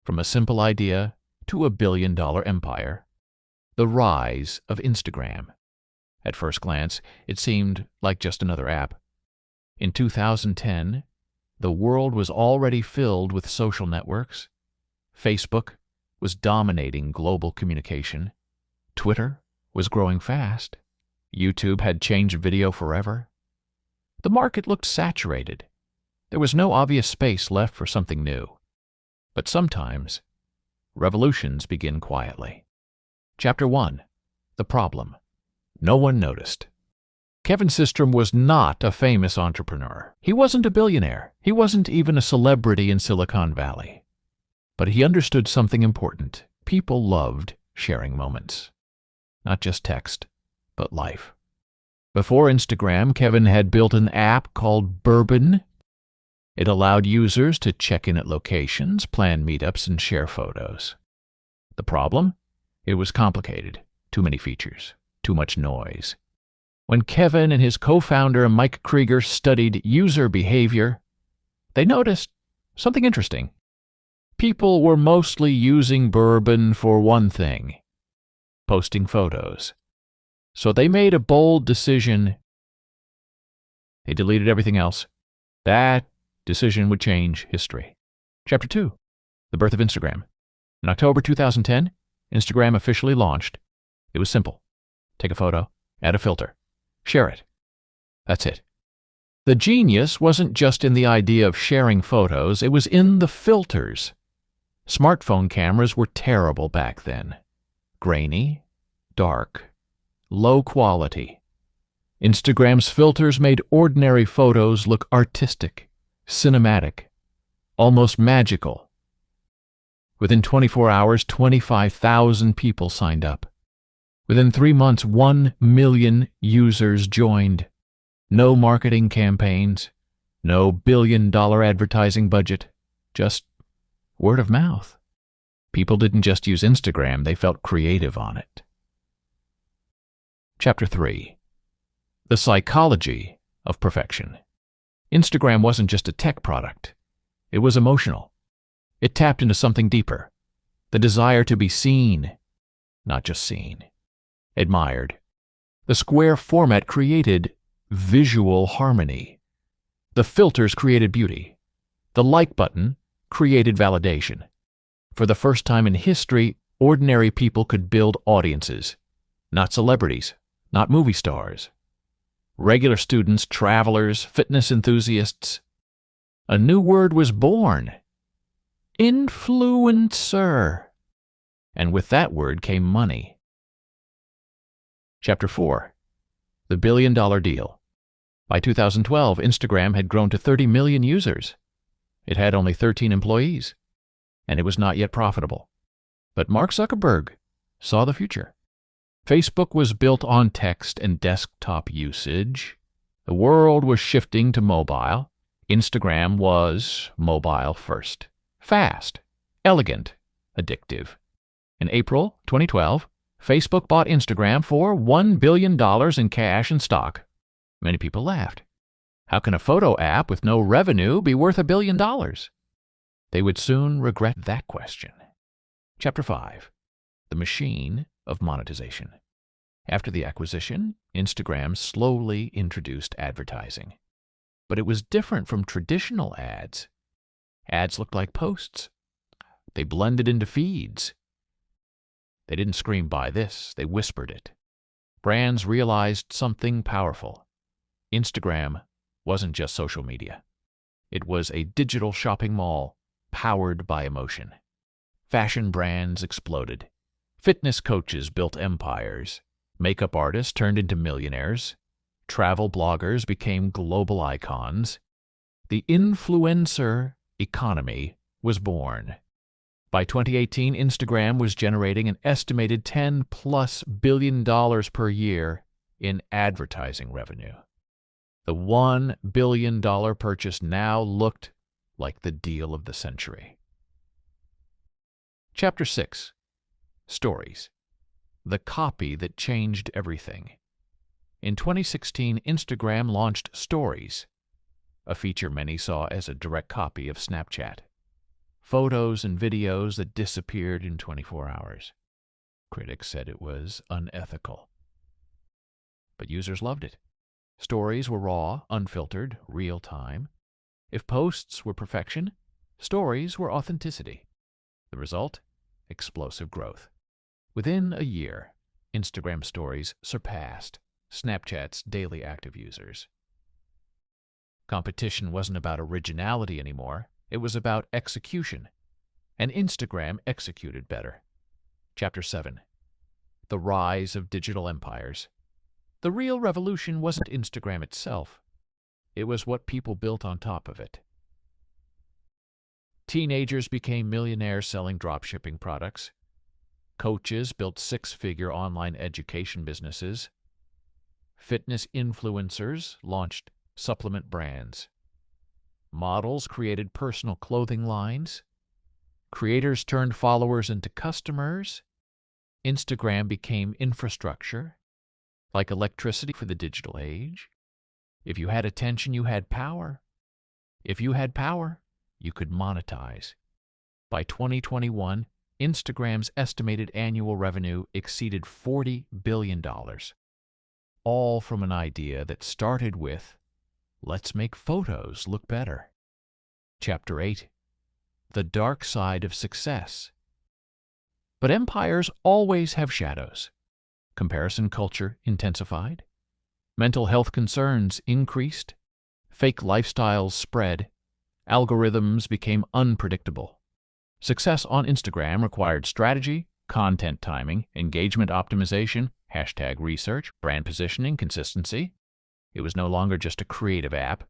from a simple idea to a billion-dollar empire. The rise of Instagram. At first glance, it seemed like just another app. In 2010, the world was already filled with social networks. Facebook was dominating global communication. Twitter was growing fast. YouTube had changed video forever. The market looked saturated. There was no obvious space left for something new. But sometimes, revolutions begin quietly. Chapter 1. The Problem. No one noticed. Kevin Systrom was not a famous entrepreneur. He wasn't a billionaire. He wasn't even a celebrity in Silicon Valley. But he understood something important. People loved sharing moments. Not just text, but life. Before Instagram, Kevin had built an app called Bourbon. It allowed users to check in at locations, plan meetups, and share photos. The problem? It was complicated. Too many features. Too much noise. When Kevin and his co-founder Mike Krieger studied user behavior, they noticed something interesting. People were mostly using Bourbon for one thing: posting photos. So they made a bold decision. They deleted everything else. That decision would change history. Chapter 2. The Birth of Instagram. In October 2010, Instagram officially launched. It was simple. Take a photo, add a filter, share it. That's it. The genius wasn't just in the idea of sharing photos, it was in the filters. Smartphone cameras were terrible back then. Grainy, dark, low quality. Instagram's filters made ordinary photos look artistic, cinematic, almost magical. Within 24 hours, 25,000 people signed up. Within 3 months, 1 million users joined. No marketing campaigns, no billion-dollar advertising budget, just word of mouth. People didn't just use Instagram, they felt creative on it. Chapter 3. The Psychology of Perfection. Instagram wasn't just a tech product. It was emotional. It tapped into something deeper. The desire to be seen, not just seen. Admired. The square format created visual harmony. The filters created beauty. The like button created validation. For the first time in history, ordinary people could build audiences. Not celebrities, not movie stars. Regular students, travelers, fitness enthusiasts. A new word was born. Influencer. And with that word came money. Chapter 4. The Billion-Dollar Deal. By 2012, Instagram had grown to 30 million users. It had only 13 employees, and it was not yet profitable. But Mark Zuckerberg saw the future. Facebook was built on text and desktop usage. The world was shifting to mobile. Instagram was mobile first. Fast, elegant, addictive. In April 2012, Facebook bought Instagram for $1 billion in cash and stock. Many people laughed. How can a photo app with no revenue be worth $1 billion? They would soon regret that question. Chapter 5. The Machine of Monetization. After the acquisition, Instagram slowly introduced advertising. But it was different from traditional ads. Ads looked like posts. They blended into feeds. They didn't scream, "Buy this," they whispered it. Brands realized something powerful. Instagram wasn't just social media. It was a digital shopping mall powered by emotion. Fashion brands exploded. Fitness coaches built empires. Makeup artists turned into millionaires. Travel bloggers became global icons. The influencer economy was born. By 2018, Instagram was generating an estimated $10+ billion per year in advertising revenue. The $1 billion purchase now looked like the deal of the century. Chapter 6. Stories. The copy that changed everything. In 2016, Instagram launched Stories, a feature many saw as a direct copy of Snapchat. photos and videos that disappeared in 24 hours. Critics said it was unethical. But users loved it. Stories were raw, unfiltered, real-time. If posts were perfection, stories were authenticity. The result? Explosive growth. Within a year, Instagram stories surpassed Snapchat's daily active users. Competition wasn't about originality anymore. It was about execution. And Instagram executed better. Chapter 7. The Rise of Digital Empires. The real revolution wasn't Instagram itself. It was what people built on top of it. Teenagers became millionaires selling dropshipping products. Coaches built six-figure online education businesses. Fitness influencers launched supplement brands. Models created personal clothing lines. Creators turned followers into customers. Instagram became infrastructure, like electricity for the digital age. If you had attention, you had power. If you had power, you could monetize. By 2021, Instagram's estimated annual revenue exceeded $40 billion. All from an idea that started with, let's make photos look better. Chapter 8. The Dark Side of Success. But empires always have shadows. Comparison culture intensified. Mental health concerns increased. Fake lifestyles spread. Algorithms became unpredictable. Success on Instagram required strategy, content timing, engagement optimization, #research, brand positioning, consistency. It was no longer just a creative app.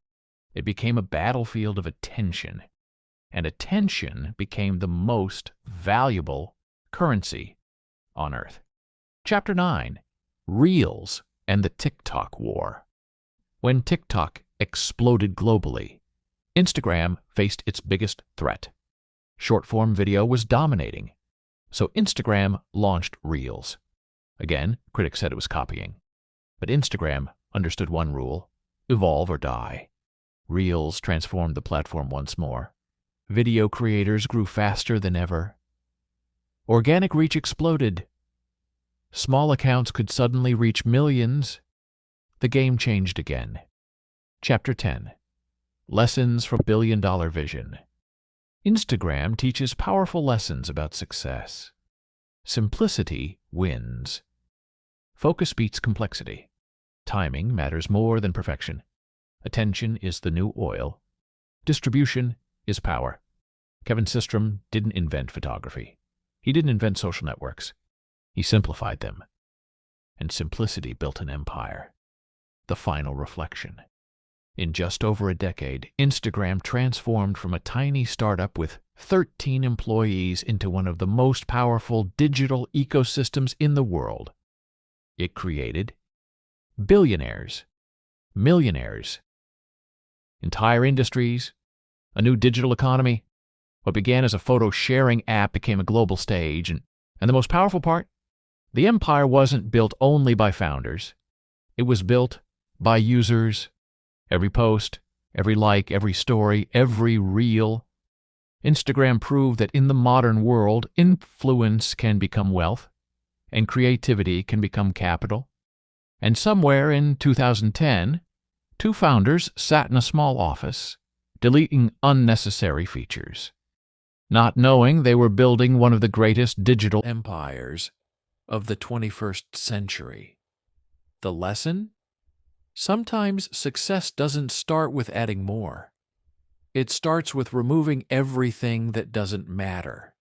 It became a battlefield of attention. And attention became the most valuable currency on Earth. Chapter 9. Reels and the TikTok War. When TikTok exploded globally, Instagram faced its biggest threat. Short-form video was dominating, so Instagram launched Reels. Again, critics said it was copying. But Instagram understood one rule: evolve or die. Reels transformed the platform once more. Video creators grew faster than ever. Organic reach exploded. Small accounts could suddenly reach millions. The game changed again. Chapter 10. Lessons from Billion-Dollar Vision. Instagram teaches powerful lessons about success. Simplicity wins. Focus beats complexity. Timing matters more than perfection. Attention is the new oil. Distribution is power. Kevin Systrom didn't invent photography. He didn't invent social networks. He simplified them. And simplicity built an empire. The final reflection. In just over a decade, Instagram transformed from a tiny startup with 13 employees into one of the most powerful digital ecosystems in the world. It created billionaires, millionaires, entire industries, a new digital economy. What began as a photo-sharing app became a global stage, and the most powerful part? The empire wasn't built only by founders. It was built by users. Every post, every like, every story, every reel. Instagram proved that in the modern world, influence can become wealth, and creativity can become capital. And somewhere in 2010, two founders sat in a small office, deleting unnecessary features, not knowing they were building one of the greatest digital empires of the 21st century. The lesson? Sometimes success doesn't start with adding more. It starts with removing everything that doesn't matter.